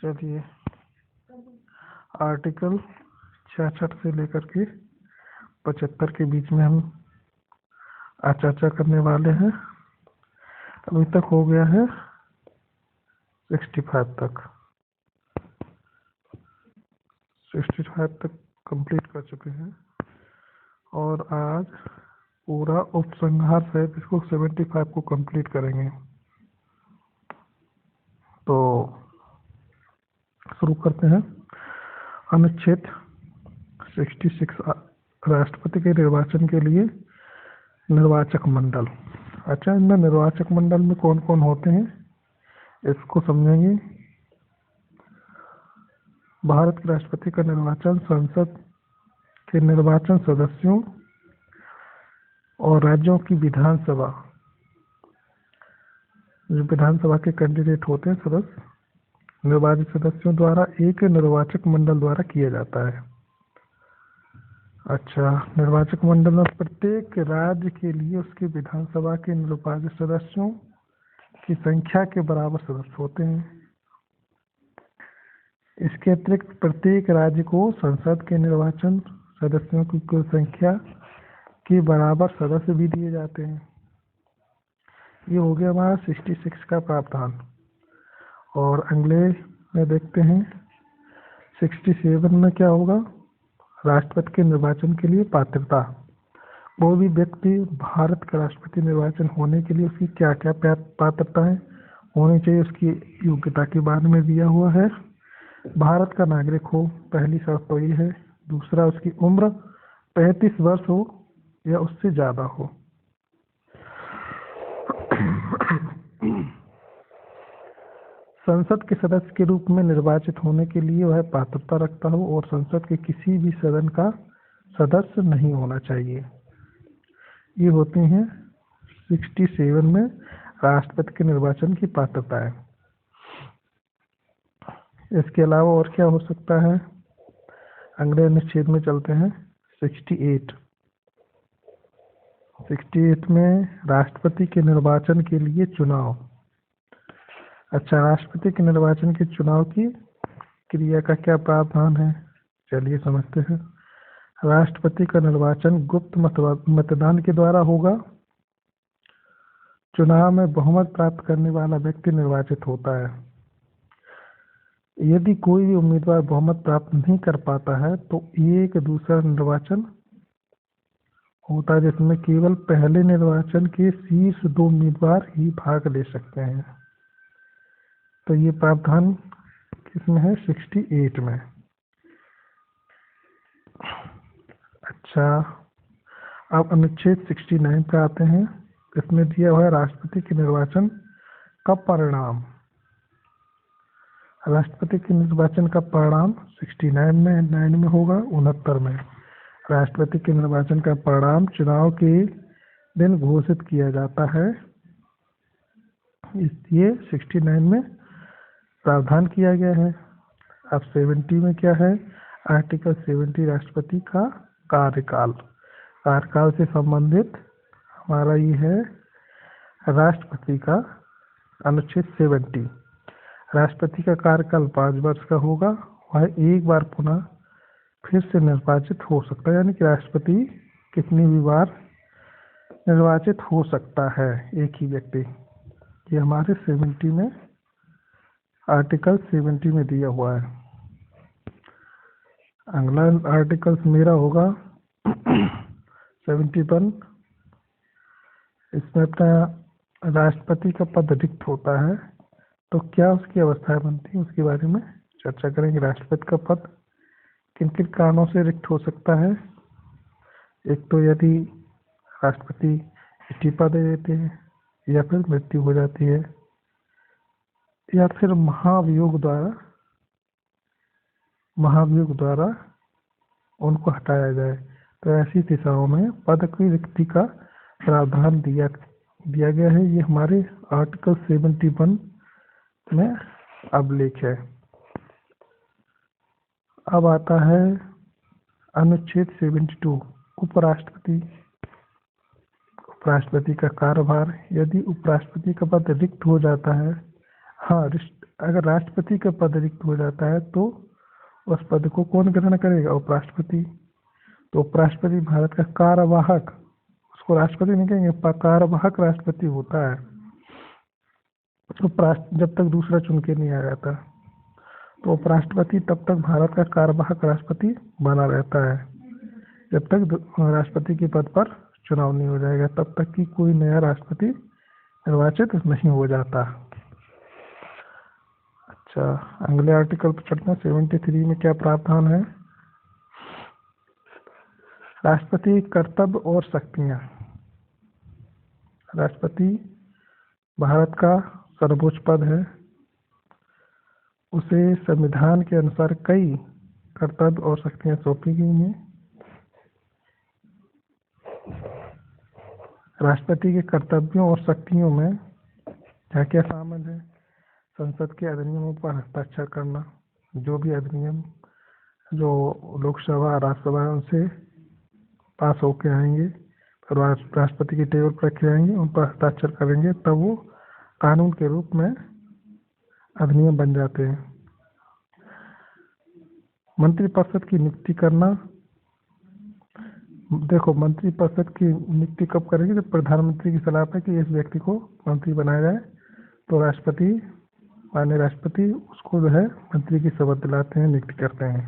चलिए, आर्टिकल 66 से लेकर के 75 के बीच में हम आज चर्चा करने वाले हैं। अभी तक हो गया है 65 तक। 65 तक कंप्लीट कर चुके हैं और आज पूरा उपसंहार से इसको 75 को कंप्लीट करेंगे। तो शुरू करते हैं। अनुच्छेद 66 राष्ट्रपति के निर्वाचन के लिए निर्वाचक मंडल। अच्छा, इनमें निर्वाचक मंडल में कौन कौन होते हैं इसको समझेंगे। भारत के राष्ट्रपति का निर्वाचन संसद के निर्वाचन सदस्यों और राज्यों की विधानसभा, जो विधानसभा के कैंडिडेट होते हैं सदस्य, निर्वाचित सदस्यों द्वारा एक निर्वाचक मंडल द्वारा किया जाता है। अच्छा, निर्वाचक मंडल में प्रत्येक राज्य के लिए उसके विधानसभा के निर्वाचित सदस्यों की संख्या के बराबर सदस्य होते हैं। इसके अतिरिक्त प्रत्येक राज्य को संसद के निर्वाचन सदस्यों की कुल संख्या के बराबर सदस्य भी दिए जाते हैं। ये हो गया हमारा 66 का प्रावधान। और अगले में देखते हैं 67 में क्या होगा। राष्ट्रपति के निर्वाचन के लिए पात्रता। कोई भी व्यक्ति भारत का राष्ट्रपति निर्वाचन होने के लिए उसकी क्या क्या पात्रताएं होनी चाहिए, उसकी योग्यता के बारे में दिया हुआ है। भारत का नागरिक हो, पहली शर्त तो ये है। दूसरा, उसकी उम्र 35 वर्ष हो या उससे ज़्यादा हो। संसद के सदस्य के रूप में निर्वाचित होने के लिए वह पात्रता रखता हो और संसद के किसी भी सदन का सदस्य नहीं होना चाहिए। ये होती हैं 67 में राष्ट्रपति के निर्वाचन की पात्रताएं। इसके अलावा और क्या हो सकता है, अगले अनुच्छेद में चलते हैं। 68 में राष्ट्रपति के निर्वाचन के लिए चुनाव। अच्छा, राष्ट्रपति के निर्वाचन के चुनाव की क्रिया का क्या प्रावधान है, चलिए समझते हैं। राष्ट्रपति का निर्वाचन गुप्त मतदान के द्वारा होगा। चुनाव में बहुमत प्राप्त करने वाला व्यक्ति निर्वाचित होता है। यदि कोई भी उम्मीदवार बहुमत प्राप्त नहीं कर पाता है तो एक दूसरा निर्वाचन होता है जिसमें केवल पहले निर्वाचन के शीर्ष 2 उम्मीदवार ही भाग ले सकते हैं। तो ये प्रावधान किसमें है, 68 में। अच्छा, अब अनुच्छेद 69 पे आते हैं। इसमें दिया हुआ है राष्ट्रपति के निर्वाचन का परिणाम। राष्ट्रपति के निर्वाचन का परिणाम 69 में होगा। 69 में राष्ट्रपति के निर्वाचन का परिणाम चुनाव के दिन घोषित किया जाता है। इसलिए 69 में प्रावधान किया गया है। अब 70 में क्या है, आर्टिकल 70 राष्ट्रपति का कार्यकाल। कार्यकाल से संबंधित हमारा ये है राष्ट्रपति का अनुच्छेद 70। राष्ट्रपति का कार्यकाल 5 वर्ष का होगा। वह एक बार पुनः फिर से निर्वाचित हो सकता है, यानी कि राष्ट्रपति कितनी भी बार निर्वाचित हो सकता है एक ही व्यक्ति। ये हमारे 70 में, आर्टिकल 70 में दिया हुआ है। अगला आर्टिकल मेरा होगा 71। इसमें अपना राष्ट्रपति का पद रिक्त होता है तो क्या उसकी अवस्थाएं बनती है उसके बारे में चर्चा करेंगे। राष्ट्रपति का पद किन किन कारणों से रिक्त हो सकता है। एक तो यदि राष्ट्रपति इस्तीफा दे देते हैं या फिर मृत्यु हो जाती है या फिर महाभियोग द्वारा उनको हटाया जाए, तो ऐसी दिशाओं में पद की रिक्ति का प्रावधान दिया गया है। ये हमारे आर्टिकल 71 में अभिलेख है। अब आता है अनुच्छेद 72 उपराष्ट्रपति का कार्यभार। यदि उपराष्ट्रपति का पद रिक्त हो जाता है, हाँ, अगर राष्ट्रपति का पद रिक्त हो जाता है तो उस पद को कौन ग्रहण करेगा? उपराष्ट्रपति। तो उपराष्ट्रपति भारत का कार्यवाहक, उसको राष्ट्रपति नहीं कहेंगे, कार्यवाहक राष्ट्रपति होता है। जब तक दूसरा चुन के नहीं आ जाता, तो उपराष्ट्रपति तब तक भारत का कार्यवाहक राष्ट्रपति बना रहता है जब तक राष्ट्रपति के पद पर चुनाव नहीं हो जाएगा, तब तक कि कोई नया राष्ट्रपति निर्वाचित नहीं हो जाता। अच्छा, अगले आर्टिकल पर चलते हैं। 73 में क्या प्रावधान है? राष्ट्रपति कर्तव्य और शक्तियाँ। राष्ट्रपति भारत का सर्वोच्च पद है, उसे संविधान के अनुसार कई कर्तव्य और शक्तियाँ सौंपी गई हैं। राष्ट्रपति के कर्तव्यों और शक्तियों में क्या क्या शामिल है? संसद के अधिनियमों पर हस्ताक्षर करना, जो भी अधिनियम जो लोकसभा राज्यसभा उनसे पास होके आएंगे और राष्ट्रपति के टेबल पर रखे आएंगे, उन पर हस्ताक्षर करेंगे, तब वो कानून के रूप में अधिनियम बन जाते हैं। मंत्रिपरिषद की नियुक्ति करना। देखो, मंत्रिपरिषद की नियुक्ति कब करेंगे? जब प्रधानमंत्री की सलाह पर कि इस व्यक्ति को मंत्री बनाया जाए, तो राष्ट्रपति, माननीय राष्ट्रपति उसको जो है मंत्री की शपथ दिलाते हैं, नियुक्ति करते हैं।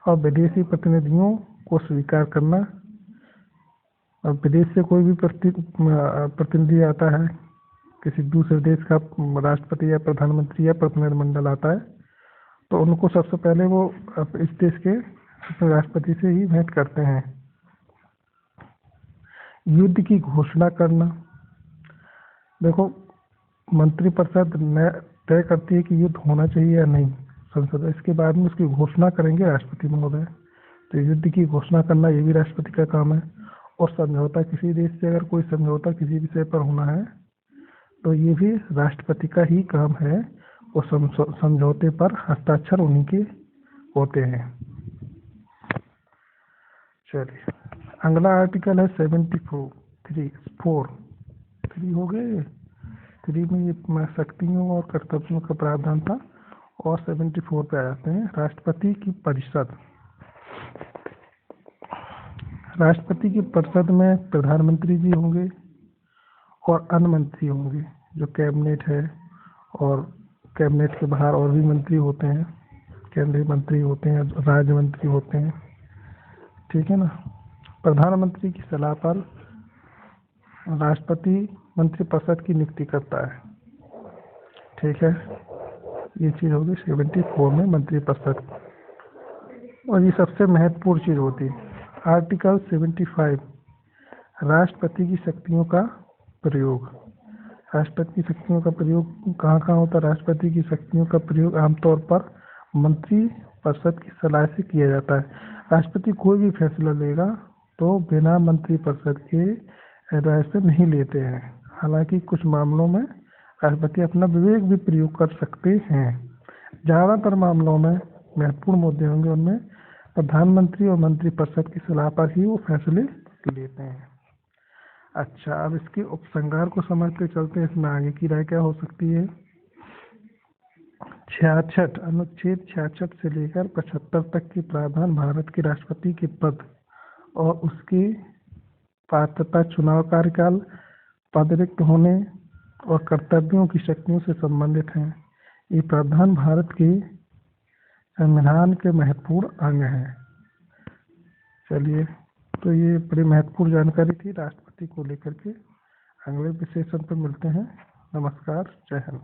और विदेशी प्रतिनिधियों को स्वीकार करना। और विदेश से कोई भी प्रतिनिधि आता है, किसी दूसरे देश का राष्ट्रपति या प्रधानमंत्री या प्रतिनिधिमंडल आता है, तो उनको सबसे पहले वो इस देश के राष्ट्रपति से ही भेंट करते हैं। युद्ध की घोषणा करना। देखो, मंत्रिपरिषद तय करती है कि युद्ध होना चाहिए या नहीं संसद, इसके बाद में उसकी घोषणा करेंगे राष्ट्रपति महोदय। तो युद्ध की घोषणा करना ये भी राष्ट्रपति का काम है। और समझौता, किसी देश से अगर कोई समझौता किसी विषय पर होना है, तो ये भी राष्ट्रपति का ही काम है। और समझौते पर हस्ताक्षर उन्हीं के होते हैं। चलिए, अगला आर्टिकल है 74। 3 हो गए। 3 में ये शक्तियों और कर्तव्यों का प्रावधान था। और 74 पे आ जाते हैं। राष्ट्रपति की परिषद। राष्ट्रपति की परिषद में प्रधानमंत्री जी होंगे और अन्य मंत्री होंगे, जो कैबिनेट है। और कैबिनेट के बाहर और भी मंत्री होते हैं, केंद्रीय मंत्री होते हैं, राज्य मंत्री होते हैं, ठीक है ना। प्रधानमंत्री की सलाह पर राष्ट्रपति मंत्रिपरिषद की नियुक्ति करता है, ठीक है। ये चीज़ होगी 74 में मंत्रिपरिषद। और ये सबसे महत्वपूर्ण चीज़ होती है। आर्टिकल 75, राष्ट्रपति की शक्तियों का प्रयोग। राष्ट्रपति की शक्तियों का प्रयोग कहाँ कहाँ होता है? राष्ट्रपति की शक्तियों का प्रयोग आमतौर पर मंत्रिपरिषद की सलाह से किया जाता है। राष्ट्रपति कोई भी फैसला लेगा तो बिना मंत्रिपरिषद के राय से नहीं लेते हैं। हालांकि कुछ मामलों में राष्ट्रपति अपना विवेक भी प्रयोग कर सकते हैं। ज़्यादातर मामलों में महत्वपूर्ण मुद्दे होंगे, उनमें प्रधानमंत्री और मंत्रिपरिषद की सलाह पर ही वो फैसले लेते हैं। अच्छा, अब इसके उपसंहार को समझते चलते हैं। इसमें आगे की राय क्या हो सकती है? 66 अनुच्छेद 66 से लेकर 75 तक के प्रावधान भारत के राष्ट्रपति के पद और उसकी पात्रता, चुनाव कार्यकाल, पद रिक्त होने और कर्तव्यों की शक्तियों से संबंधित हैं। ये प्रावधान भारत के संविधान के महत्वपूर्ण अंग हैं। चलिए, तो ये बड़ी महत्वपूर्ण जानकारी थी राष्ट्रपति को लेकर के। अगले विशेषण पर मिलते हैं। नमस्कार, जय हिंद।